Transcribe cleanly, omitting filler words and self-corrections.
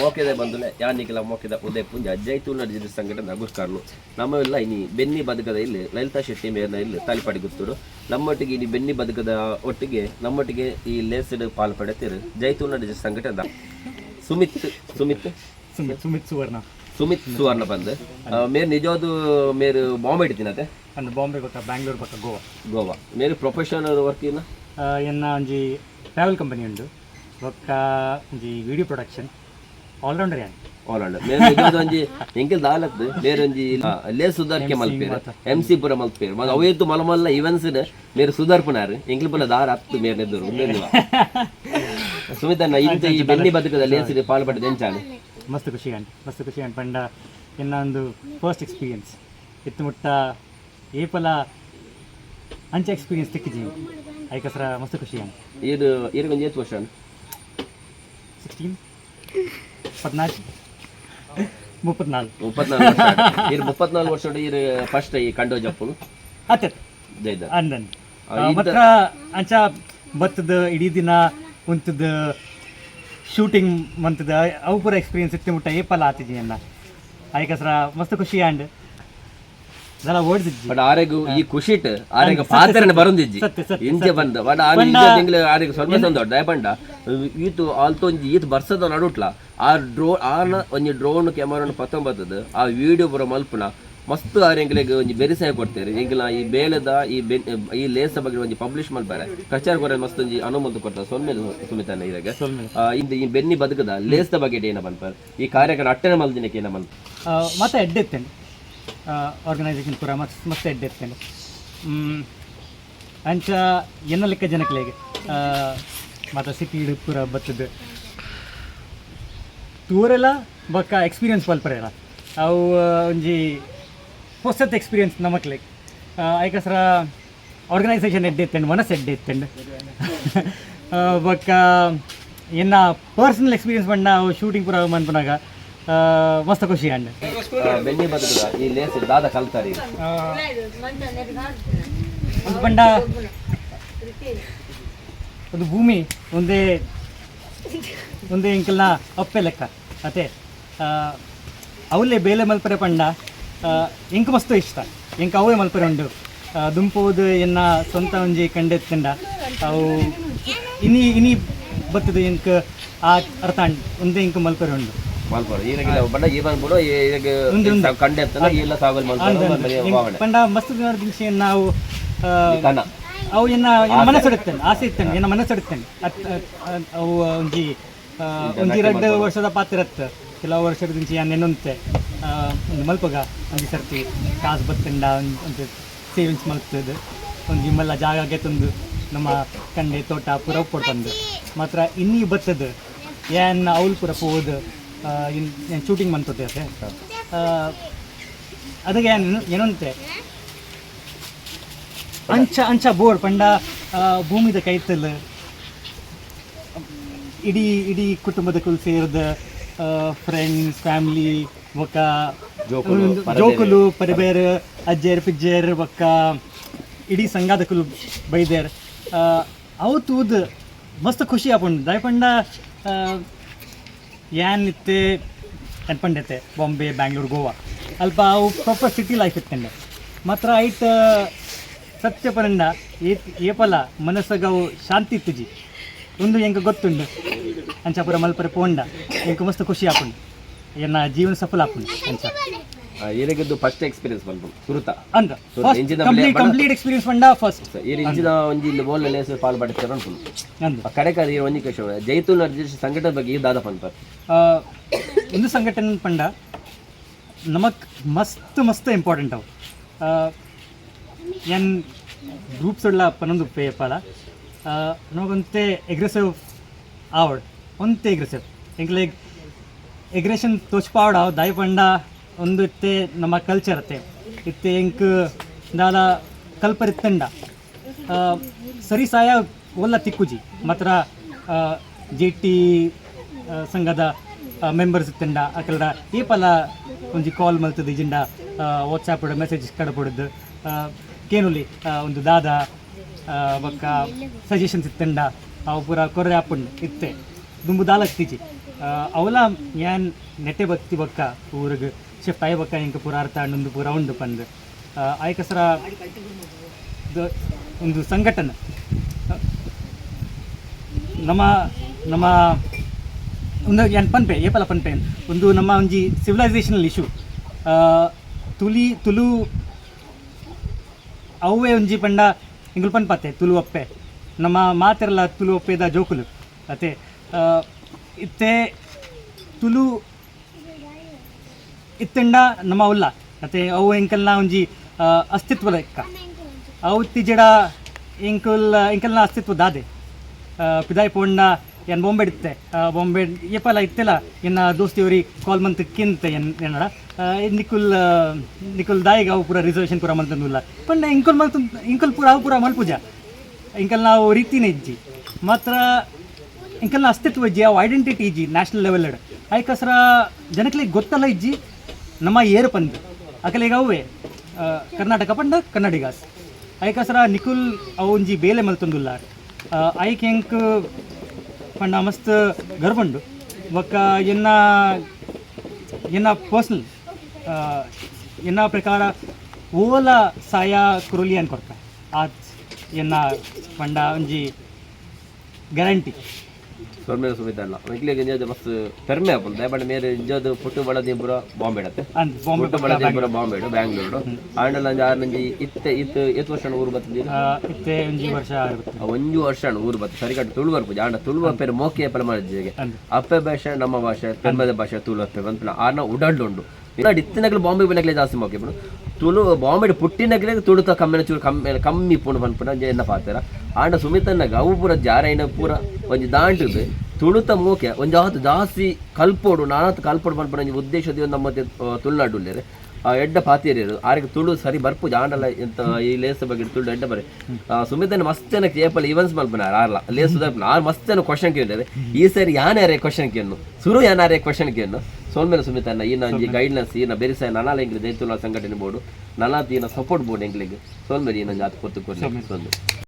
ಮೋಕೆದ ಬಂದುಲೆ ಯಾನಿಕೆಲ್ಲ ಮೋಕೆದ ಉದಯ ಪುಂಜ ಜೈತೂನ ಜಿಲ್ಲೆ ಸಂಘಟನೆ ಗುರ್ಕಾರ್ಲು ನಮ್ಮವೆಲ್ಲ ಇನಿ ಬೆನ್ನಿ ಬದುಕದ ಇಲ್ಲಿ ಲಲಿತಾ ಶೆಟ್ಟಿ ಮೇರ್ನ ಇಲ್ಲಿ ತಾಲಿಪಾಡಿ ಗುತ್ತುಡು ನಮ್ಮೊಟ್ಟಿಗೆ ಇನಿ ಬೆನ್ನಿ ಬದುಕದ ಒಟ್ಟಿಗೆ ನಮ್ಮೊಟ್ಟಿಗೆ ಈ ಲೇಸಡ್ ಪಾಲ್ಪಡುತ್ತೀರು ಜೈತೂನ ಜಿಲ್ಲೆ ಸಂಘಟನೆ ಸುಮಿತ್ ಸುಮಿತ್ ಸುಮಿತ್ ಸುಮಿತ್ ಸುವರ್ಣ ಸುಮಿತ್ ಸುವರ್ಣ ಬಂದು ಮೇರು ನಿಜವಾದ ಮೇರು ಬಾಂಬೆ ಇಡ್ತೀನತೆ ಅಂದ್ರೆ ಬಾಂಬೆ ಪಕ್ಕ ಬ್ಯಾಂಗ್ಳೂರ್ ಪಕ್ಕ ಗೋವಾ ಗೋವಾ ಮೇರು ಪ್ರೊಫೆಷನಲ್ ವರ್ಕ್ ಇನ್ನ ಎನ್ನ ಒಂಜಿ ಟ್ರಾವೆಲ್ ಕಂಪನಿ ಉಂಡು ಬೊಕ್ಕ ಒಂಜಿ ವಿಡಿಯೋ ಪ್ರೊಡಕ್ಷನ್ ಆಲ್ರೌಂಡರ್ ಯಾನ್ ಆಲ್ರೌಂಡರ್ ಮೇರು ನಿಜವಾದ ಒಂಜಿ ಎಂಕೆಲ್ ದಾಲತ್ ಮೇರು ಒಂಜಿ ಲೇ ಸುಧಾರ್ಕೆ ಮಲ್ಪೇರು MC ಪುರ ಮಲ್ಪೇರು ಮಗ ಅವೇತು ಮಲಮಲ್ಲ ಇವನ್ಸ್ ಮೇರು ಸುಧಾರ್ಪನಾರು ಎಂಕೆಲ್ ಪುಲ ದಾರ ಹತ್ತು ಮೇರು ನೆದ್ದರು ಒಂದೊಂದು ಸುಮಿತಣ್ಣ ಇಂತ ಈ ಬೆನ್ನಿ ಬದುಕದ ಲೇಸಿಗೆ ಪಾಲ್ಪಟ್ಟದ ಎಂಚಾನೆ ಮಸ್ತ್ ಖುಷಿ ಆಂಡ್ ಪಂಡ ಎನ್ನ ಒಂದು ಫಸ್ಟ್ ಎಕ್ಸ್ಪೀರಿಯನ್ಸ್ ಇತ್ತು ಮುಟ್ಟ ಏಪಲ ಅಂಚೆ ಎಕ್ಸ್ಪೀರಿಯನ್ಸ್ ತಿಕ್ಕಿಜಿ ಐಕಸ್ರ ಮಸ್ತ್ ಖುಷಿ ಆಂಡ್ ಇದು ಒಂದು 8 ವರ್ಷ 16 14 34 ವರ್ಷ ಇರು ಫಸ್ಟ್ ಈ ಕಂಡೋ ಜಪ್ಪು ಅತ್ತೆ ಜೈದ ಅಂದನ್ ಮಾತ್ರ ಅಂಚ ಬತ್ತದ ಇಡೀ ದಿನ ಉಂತದ ಶೂಟಿಂಗ್ ಮಂತದ ಅವು ಪೂರ ಎಕ್ಸ್ಪೀರಿಯನ್ಸ್ ಇತ್ತು ಮುಟ್ಟ ಏಪಲ ಆತಿಜಿ ಅನ್ನ ಐಕಸ್ರ ಮಸ್ತ್ ಖುಷಿ ಆಂಡ್ ಜಲ ಓಡ್ದಿಜ್ಜಿ ಬಟ್ ಆರೆಗು ಈ ಖುಷಿಟ್ ಆರೆಗ ಪಾತ್ರನೆ ಬರುಂದಿಜ್ಜಿ ಇಂಚೆ ಬಂದ ಬಟ್ ಆ ನಿಜ ತಿಂಗಳು ಆರೆಗ ಸ್ವಲ್ಪ ಸಂದೋ ದಯಪಂಡ ಈತು ಆಲ್ತೋ ಒಂಜಿ ಈತ್ ಬರ್ಸದ ನಡುಟ್ಲ ಆ ಆನ ಒಂಜಿ ಡ್ರೋನ್ ಕ್ಯಾಮರಾ ಪತ್ತೊಂಬತ್ತದ ಆ ವಿಡಿಯೋ ಪೂರ ಮಲ್ಪುನ ಮಸ್ತ್ ಆರೆಂಗ್ಲೆಗ್ ಒಂಜಿ ಬೆರಿಸಾಯ ಕೊಡ್ತೇವೆ ಎಂಗಿಲ ಈ ಬೇಲೆದ ಈ ಲೇಸ ಬಗ್ಗೆ ಒಂಜಿ ಪಬ್ಲಿಷ್ ಮಲ್ಪಾರೆ ಪ್ರಚಾರ ಕೊರ ಮಸ್ತ್ ಒಂಜಿ ಅನುಮತಿ ಕೊಡ್ತಾರೆ ಸೊನ್ಮೇಲೆ ಸುಮಿತಾನೆ ಇದಾಗ ಇಂದ ಈ ಬೆನ್ನಿ ಬದುಕದ ಲೇಸ್ದ ಬಗ್ಗೆ ಏನ ಬಂತಾರೆ ಈ ಕಾರ್ಯಕ್ರಮ ಅಟ್ಟನೆ ಮಲ್ದಿನಕ್ಕೆ ಏನ ಬಂತ ಮತ್ತೆ ಎಡ್ಡೆತ್ತೇನೆ ಆರ್ಗನೈಸೇಷನ್ ಪೂರ ಮಸ್ತ್ ಎಡ್ಡೆತ್ತೇನೆ ಅಂಚ ಎನ್ನ ಲೆಕ್ಕ ಜನಕ್ಲೆಗೆ ಮತ್ತು ಸಿಟಿ ಪೂರ ಬತ್ತದ ತೂರೆಲ್ಲ ಬೊಕ್ಕ ಎಕ್ಸ್ಪೀರಿಯನ್ಸ್ ಪಲ್ಪರೆಲ್ಲ ಅವು ಒಂಜಿ ಹೊಸತ್ ಎಕ್ಸ್ಪೀರಿಯನ್ಸ್ ನಮಕ್ಲೆಗ್ ಐಕಸ್ರ ಆರ್ಗನೈಸೇಷನ್ ಎಡ್ಡೆತ್ತಂಡು ಮನಸ್ಸು ಎಡ್ಡೆತ್ತಂಡು ಬೊಕ್ಕ ಎನ್ನ ಪರ್ಸನಲ್ ಎಕ್ಸ್ಪೀರಿಯನ್ಸ್ ಬಂಡ ಅವು ಶೂಟಿಂಗ್ ಪೂರ ಮನ್ಪನಾಗ ಮಸ್ತ್ ಖುಷಿ ಅಂಡ್ ಬೆನ್ನಿ ಬದುಕದ ಈ ಲೇಸ್ ದಾದ ಕಲ್ತಾರಿ ಒಂದು ಬಂಡ ಒಂದು ಭೂಮಿ ಒಂದೇ ಇಂಕಲ್ನ ಅಪ್ಪೆ ಲೆಕ್ಕ ಅತ್ತೆ ಅವಲ್ಲೇ ಬೇಲೆ ಮಲ್ಪರೆ ಪಂಡ ಎಂಕ್ ಮಸ್ತ್ ಇಷ್ಟ ಎಂಕ್ ಅವೇ ಮಲ್ಪರೆ ಉಂಡು ದುಂಪುವುದು ಎನ್ನ ಸ್ವಂತ ಒಂಜಿ ಕಂಡೆತ್ತಂಡ ಅವು ಇನಿ ಬತ್ತದು ಎಂಕ್ ಆ ಅರ್ಥ ಒಂದೇ ಇಂಕ್ ಮಲ್ಪರೆ ಉಂಡು ಪಂಡ ಮಸ್ತ್ ದಿನಸಿ ನಾವು ಅವು ಎನ್ನ ಮನಸ್ಸೆಡುತ್ತೇನೆ ಆಸೆ ಇರ್ತೇನೆ ಎನ್ನ ಮನಸ್ಸೆಡುತ್ತೇನೆ ಅವು ಒಂಜಿ 2 ವರ್ಷದ ಪಾತಿರತ್ತೆ ಕೆಲವು ವರ್ಷದ ದಿಂಚಿ ನೆನೊಂತೆ ಒಂದು ಮಲ್ಪಗ ಒಂದು ಸರ್ತಿ ಕಾಸು ಬತ್ತಂಡ ಒಂದು ಸೇವಿಂಗ್ಸ್ ಮಲ್ತದ್ದು ಒಂದು ನಿಮ್ಮೆಲ್ಲ ಜಾಗಕ್ಕೆ ತಂದು ನಮ್ಮ ಕಂಡೆ ತೋಟ ಪೂರ ಕೊಡ್ತಂದು ಮಾತ್ರ ಇನ್ನೀ ಬತ್ತದು ಏನು ಅವ್ಲು ಪೂರ ಹೋದು ಏನು ಶೂಟಿಂಗ್ ಮಂತತೆ ಅದೇ ಅದಕ್ಕೆ ಏನಂತೆ ಅಂಚ ಬೋರ್ಡ್ ಪಂಡ ಭೂಮಿದ ಕೈತಲ್ ಇಡೀ ಕುಟುಂಬದ ಕುಲ್ ಸೇರಿದ ಫ್ರೆಂಡ್ಸ್ ಫ್ಯಾಮಿಲಿ ಒಕ್ಕ ಜೋಕುಲು ಪರಿಬೇರ್ ಅಜ್ಜೇರ್ ಪಿಜ್ಜೇರ್ ಒಕ್ಕ ಇಡೀ ಸಂಘದ ಕುಲ್ ಬೈದೇರ್ ಅವು ತೂದ್ ಮಸ್ತ್ ಖುಷಿ ಆಪುಂಡು ದಯಪಂಡ ಏನ್ ಇತ್ತೆ ಅನ್ಪಂಡೈತೆ ಬಾಂಬೆ ಬ್ಯಾಂಗ್ಳೂರ್ ಗೋವಾ ಅಲ್ಪ ಅವು ಪ್ರಾಪರ್ ಸಿಟಿ ಲೈಫ್ ಇತ್ತಂಡೆ ಮಾತ್ರ ಐಟ್ ಸತ್ಯ ಪರಂಡ ಏಪಲ ಮನಸ್ಸಾಗ ಅವು ಶಾಂತಿ ಇತ್ತುಜಿ ಒಂದು ಎಂಕ ಗೊತ್ತುಂಡು ಅಂಚಾಪುರ ಮಲ್ಪರೆ ಪೋಂಡ ಎಂಕ ಮಸ್ತ್ ಖುಷಿ ಆಪುಂಡು ಎನ್ನ ಜೀವನ ಸಫಲ ಆಪುಂಡು ಅಂಚ ಏನಗಿದ್ದು ಫಸ್ಟ್ ಎಕ್ಸ್ಪೀರಿಯನ್ಸ್ ಬಂತು ಸುರುತ ಅಂದ ಕಂಪ್ಲೀಟ್ ಎಕ್ಸ್ಪೀರಿಯನ್ಸ್ ಬಂಡ ಫಸ್ಟ್ ಇಂಚಿನ ಒಂಜಿ ಇಲ್ಲಿ ಬೋಲ್ ಲೇಸ್ ಪಾಲ್ಪಡುತ್ತಾರೆ ಅನ್ಕೊಂಡು ಅಂದ ಕಡೆಕ ಒಂಜಿ ಕೇಶವ ಜೈತೂನ್ ರಿಜಿಸ್ಟ್ರೇಷನ್ ಸಂಘಟನೆ ಬಗ್ಗೆ ಈ ದಾದ ಪಂಪ ಒಂದು ಸಂಘಟನೆ ಪಂಡ ನಮಕ್ ಮಸ್ತ್ ಇಂಪಾರ್ಟೆಂಟ್ ಅವು ಏನು ಗ್ರೂಪ್ಸ್ ಉಳ್ಳ ಪನ್ನೊಂದು ಪೇಪಲ ನಮಗೊಂತೆ ಎಗ್ರೆಸಿವ್ ಆವಡ್ ಒಂತೆ ಎಗ್ರೆಸಿವ್ ಎಂಕ್ಲೆ ಎಗ್ರೆಷನ್ ತೋಚ್ಪಾವಡ ದಾಯಿ ಪಂಡ ಒಂದು ಇತ್ತೆ ನಮ್ಮ ಕಲ್ಚರ್ ಅತ್ತೆ ಇತ್ತೆ ಎಂಕ್ ದಾಲ ಕಲ್ಪರಿತ್ತಂಡ ಸರಿ ಸಾಯ ಒಲ್ಲ ತಿಕ್ಕುಜಿ ಮಾತ್ರ JT ಸಂಘದ ಮೆಂಬರ್ಸ್ ಇತ್ತಂಡ ಅಕಲ್ಡ ಈ ಪಲ ಒಂಜಿ ಕಾಲ್ ಮಲ್ತದ ಇಜಿಂಡ ವಾಟ್ಸಾಪ್ ಮೆಸೇಜ್ ಕಡಪೊಡದು ಕೇನುಲಿ ಒಂದು ದಾದ ಬೊಕ್ಕ ಸಜೆಷನ್ಸ್ ಇತ್ತಂಡ ಅವು ಪೂರ ಕೊರ್ರೆ ಆಪುಂಡು ಇತ್ತೆ ದುಂಬು ದಾಲ ಇತ್ತೀಚಿ ಅವಲ ಯಾನ್ ನೆಟ್ಟೆ ಬತ್ತಿ ಬಕ್ಕ ಊರಿಗೆ ಶಿಫ್ಟ್ ಆಯ್ ಬಕ್ಕ ಇಂಕ ಪೂರ ಅರ್ಥ ಒಂದು ಪೂರ ಉಂಡು ಪಂದು ಆಯ್ಕಸರ ಒಂದು ಸಂಘಟನೆ ನಮ್ಮ ನಮ್ಮ ಒಂದು ಏನು ಪನ್ಪೆ ಏಪಲ ಪನ್ಪೆ ಒಂದು ನಮ್ಮ ಒಂಜಿ ಸಿವಿಲೈಸೇಷನಲ್ ಇಶ್ಯೂ ತುಳು ಅವೇ ಒಂಜಿ ಪಂಡ ಇಂಗುಲ್ ಪನ್ಪತ್ತೆ ತುಳು ಅಪ್ಪೆ ನಮ್ಮ ಮಾತೆರಲ್ಲ ತುಳು ಅಪ್ಪೆದ ಜೋಕುಲು ಅತ್ತೆ ಇತ್ತೆ ತುಳು ಇತ್ತೆಂಡ ನಮ್ಮ ಉಲ್ಲ ಮತ್ತು ಅವು ಎಂಕಲ್ನ ಒಂಜಿ ಅಸ್ತಿತ್ವ ಲೆಕ್ಕ ಅವು ತಿಜಡ ಎಂಕಲ್ನ ಅಸ್ತಿತ್ವ ದಾದೆ ಪಿದಾಯ್ ಪೋಂಡ ಏನು ಬೊಂಬೆ ಇಡುತ್ತೆ ಬೊಂಬೆ ಏಪಲ ಇತ್ತೆಲ್ಲ ಎನ್ನ ದೋಸ್ತಿಯವ್ರಿ ಕಾಲ್ ಮಂತ್ ಕಿಂತ ಏನಡ ನಿಕುಲ್ ದಾಯಿಗೆ ಅವು ಪೂರ ರಿಸರ್ವೇಷನ್ ಪೂರ ಮಲ್ತಂದಿಲ್ಲ ಪಂಡ ಇಂಕುಲ್ ಪೂರ ಅವು ಪೂರ ಮಲ್ಪುಜ ಇಂಕಲ್ ನಾವು ರೀತಿನೇ ಇಜ್ಜಿ ಮಾತ್ರ ಇಂಕಲ್ನ ಅಸ್ತಿತ್ವ ಇಜ್ಜಿ ಅವು ಐಡೆಂಟಿಟಿ ಇಜ್ಜಿ ನ್ಯಾಷನಲ್ ಲೆವೆಲ್ ಆಯ್ಕಸ್ರ ಜನಕ್ಲಿಗೆ ಗೊತ್ತಲ್ಲ ಇಜ್ಜಿ ನಮ್ಮ ಏರು ಪಂದು ಅಕಲಿಗೆ ಅವೇ ಕರ್ನಾಟಕ ಪಂಡ ಕನ್ನಡಿಗಾಸ್ ಆಯ್ಕಸ್ರ ನಿಕುಲ್ ಅವು ಒಂಜಿ ಬೇಲೆ ಮಲ್ತಂದಿಲ್ಲ ಐಕ್ ಹೆಂಕ್ ಪಂಡ ಮಸ್ತ್ ಗರ್ಬಂಡು ಒಕ್ಕ ಎನ್ನ ಪರ್ಸ್ನಲ್ ಎನ್ನ ಪ್ರಕಾರ ಓಲ ಸಾಯ ಕುರುಲಿ ಅನ್ ಕೊಡ್ತ ಆತ್ ಎನ್ನ ಪಂಡ ಒಂಜಿ ಗ್ಯಾರಂಟಿ ಸೊರ್ಮೇಲೆ ಸುಮಿತ ಅಲ್ಲ ಮಿಕ್ಲಿಗೆ ಇಂಜಾದ ಮಸ್ತ್ ಪೆರ್ಮೆ ಆಪಲ್ ದಯಪಂಡ ಮೇರೆ ಇಂಜಾದು ಪುಟ್ಟು ಬಳದಿಂಪುರ ಬಾಂಬೆ ಇಡತ್ತೆ ಪುಟ್ಟು ಬಳದಿಂಪುರ ಬಾಂಬೆ ಇಡು ಬ್ಯಾಂಗ್ಳೂರು ಆಂಡಲ ಆರ್ನಂಜಿ ಇತ್ತು ವರ್ಷ ಊರು ಬತ್ತಿದ್ದೀರಿ ಇತ್ತೆ ಒಂಜು ವರ್ಷ ಊರು ಬತ್ತು ಸರಿಕಟ್ಟು ತುಳುವರ್ ಪೂಜೆ ಆಂಡ ತುಳುವ ಪೇರು ಮೋಕೆ ಎಪ್ಪಲ ಮಾಡಿದ್ದಿಗೆ ಅಪ್ಪೆ ಭಾಷೆ ನಮ್ಮ ಭಾಷೆ ಪೆರ್ಮದ ಭಾಷೆ ತುಳು ಅಪ್ಪೆ ಬಂತು ಆರ್ನ ಉಡಾಡ್ಲು ಉಂಡು ಇನ್ನಾಡಿ ಇತ್ತಿನಗಲು ಬಾಂಬೆ ಬಿನಗಲೇ ಜಾಸ್ತಿ ಮೋಕೆ ಬಿಡು ತುಳು ಬಾಂಬೆ ಪುಟ್ಟಿನಗಲೇ ತುಳುತ ಕಮ್ಮಿನ ಚೂರು ಕಮ್ಮಿ ಪುಂಡು ಬಂದ್ಪುಣ ಎನ್ನ ಪಾತೆರ ಆಂಡ ಸುಮಿತನಾಗ ಅವು ಪೂರ ಜಾರೈನ ಪೂರ ಒಂಜಿ ದಾಂಟಿದ್ದು ತುಳುತ ಮೋಕೆ ಒಂಜಾತು ಜಾಸ್ತಿ ಕಲ್ಪೋಡು ನಾನಾತ್ ಕಲ್ಪೋಡು ಬಂದ್ಪುಣ ಉದ್ದೇಶದ ನಮ್ಮತ್ತೆ ತುಳುನಾಡುಲ್ಲೇರೆ ಎಡ್ಡ ಪಾತಿಯರು ಆರಿಗೆ ತುಳು ಸರಿ ಬರ್ಪು ಜಾಂಡಲ್ಲ ಎಂತ ಈ ಲೇಸ್ ಬಗ್ಗೆ ತುಳು ಎಡ್ಡ ಬರೀ ಸುಮಿತನ ಮಸ್ತನ ಕೇಪಲ್ ಇವನ್ಸ್ ಮಲ್ಪನ ಆರ್ಲ ಲೇಸ್ ಆರು ಮಸ್ತನ ಕ್ವಶನ್ ಕೇಳಿದ್ದಾರೆ ಈ ಸರಿ ಯಾನ್ಯಾರೇ ಕ್ವಶನ್ ಕೇನು ಸುರು ಯಾನಾರೇ ಕ್ವಶನ್ ಕೇನು ಸೋಲ್ಮೇಲೆ ಸುಮಿತನ್ನ ಈ ನಂಜಿ ಗೈಡ್ನೆಸ್ ಈನ ಬೆರಿಸಾಯ ನನಾಲ ಎಂಗ್ಲಿ ದೈತುಲ ಸಂಘಟನೆ ಬೋರ್ಡು ನನಾತ್ ಈನ ಸಪೋರ್ಟ್ ಬೋರ್ಡ್ ಎಂಗ್ಲಿಗೆ ಸೋಲ್ಮೇಲೆ ಈ ನಂಜಿ ಆತು ಕೊತ್ತು ಕೊರ್ಲಿ